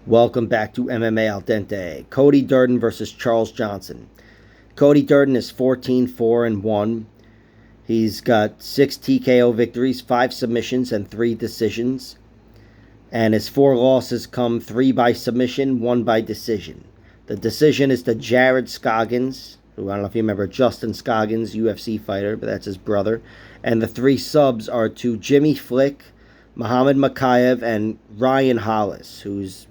Welcome back to MMA Al Dente. Cody Durden versus Charles Johnson. Cody Durden is 14-4-1. He's got 6 TKO victories, 5 submissions, and 3 decisions. And his 4 losses come 3 by submission, 1 by decision. The decision is to Jared Scoggins, who I don't know if you remember, Justin Scoggins, UFC fighter, but that's his brother. And the 3 subs are to Jimmy Flick, Muhammad Makayev, and Ryan Hollis, who's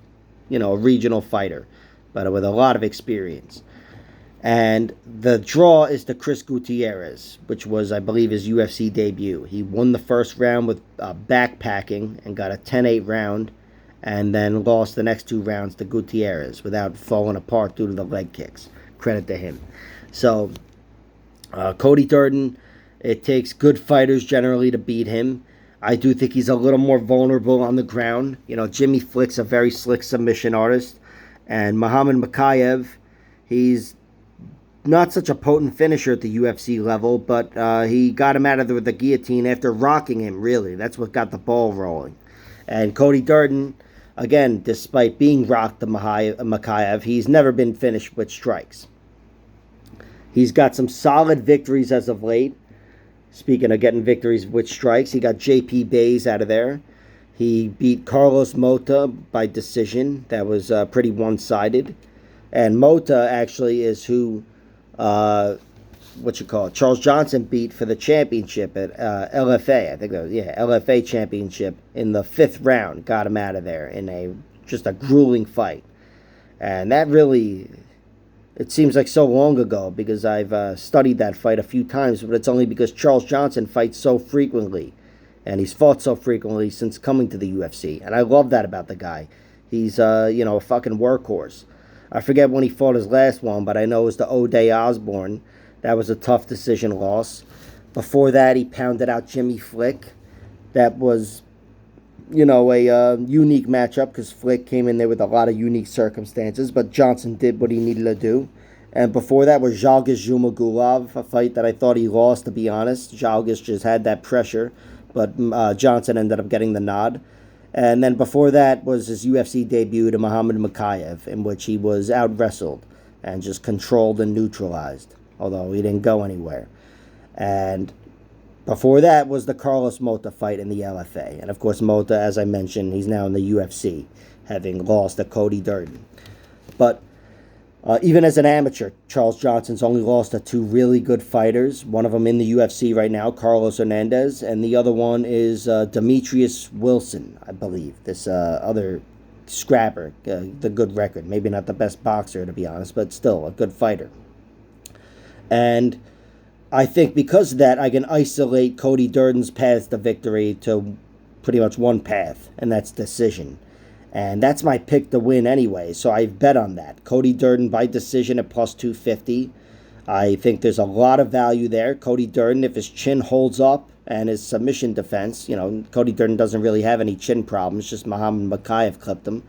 a regional fighter, but with a lot of experience. And the draw is to Chris Gutierrez, which was, I believe, his UFC debut. He won the first round with backpacking and got a 10-8 round, and then lost the next 2 rounds to Gutierrez without falling apart due to the leg kicks. Credit to him. So, Cody Durden, it takes good fighters generally to beat him. I do think he's a little more vulnerable on the ground. Jimmy Flick's a very slick submission artist. And Muhammad Makayev, he's not such a potent finisher at the UFC level, but he got him out of there with the guillotine after rocking him, really. That's what got the ball rolling. And Cody Durden, again, despite being rocked to Makayev, he's never been finished with strikes. He's got some solid victories as of late. Speaking of getting victories with strikes, he got J.P. Bays out of there. He beat Carlos Mota by decision. That was pretty one-sided. And Mota actually is who, Charles Johnson beat for the championship at LFA. I think that was, LFA championship in the 5th round. Got him out of there in just a grueling fight. And that really... It seems like so long ago because I've studied that fight a few times, but it's only because Charles Johnson fights so frequently, and he's fought so frequently since coming to the UFC, and I love that about the guy. He's, a fucking workhorse. I forget when he fought his last one, but I know it was the O'Day Osborne. That was a tough decision loss. Before that, he pounded out Jimmy Flick. That was, a unique matchup because Flick came in there with a lot of unique circumstances, but Johnson did what he needed to do. And before that was Zhalgas Zhumagulov, a fight that I thought he lost, to be honest. Zhalgas just had that pressure, but Johnson ended up getting the nod. And then before that was his UFC debut to Muhammad Makayev, in which he was out-wrestled and just controlled and neutralized, although he didn't go anywhere. And before that was the Carlos Mota fight in the LFA. And of course, Mota, as I mentioned, he's now in the UFC, having lost to Cody Durden. But even as an amateur, Charles Johnson's only lost to 2 really good fighters. One of them in the UFC right now, Carlos Hernandez, and the other one is Demetrius Wilson, I believe. This other scrapper, the good record. Maybe not the best boxer, to be honest, but still a good fighter. And I think because of that, I can isolate Cody Durden's path to victory to pretty much one path, and that's decision. And that's my pick to win anyway, so I bet on that. Cody Durden by decision at plus 250. I think there's a lot of value there. Cody Durden, if his chin holds up and his submission defense, Cody Durden doesn't really have any chin problems, just Muhammad Makayev clipped him.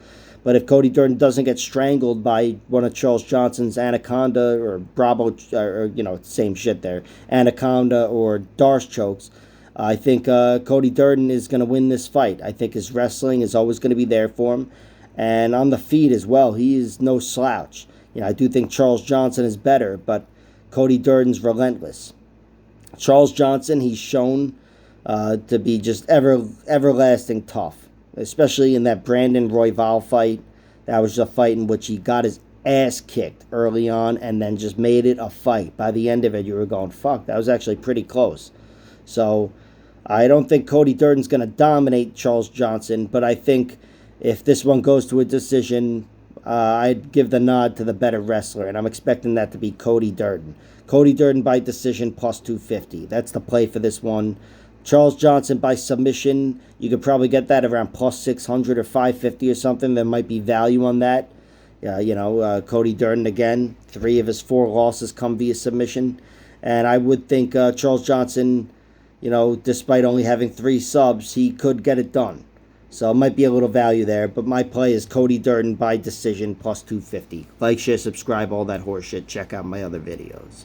But if Cody Durden doesn't get strangled by one of Charles Johnson's Anaconda or Bravo, or same shit there, Anaconda or Darce chokes, I think Cody Durden is going to win this fight. I think his wrestling is always going to be there for him. And on the feet as well, he is no slouch. I do think Charles Johnson is better, but Cody Durden's relentless. Charles Johnson, he's shown to be just everlasting tough, especially in that Brandon Royval fight. That was a fight in which he got his ass kicked early on and then just made it a fight. By the end of it, you were going, fuck, that was actually pretty close. So I don't think Cody Durden's going to dominate Charles Johnson, but I think if this one goes to a decision, I'd give the nod to the better wrestler, and I'm expecting that to be Cody Durden. Cody Durden by decision plus 250. That's the play for this one. Charles Johnson by submission, you could probably get that around plus 600 or 550 or something. There might be value on that. Cody Durden, again, 3 of his 4 losses come via submission. And I would think Charles Johnson, despite only having 3 subs, he could get it done. So it might be a little value there, but my play is Cody Durden by decision plus 250. Like, share, subscribe, all that horse shit. Check out my other videos.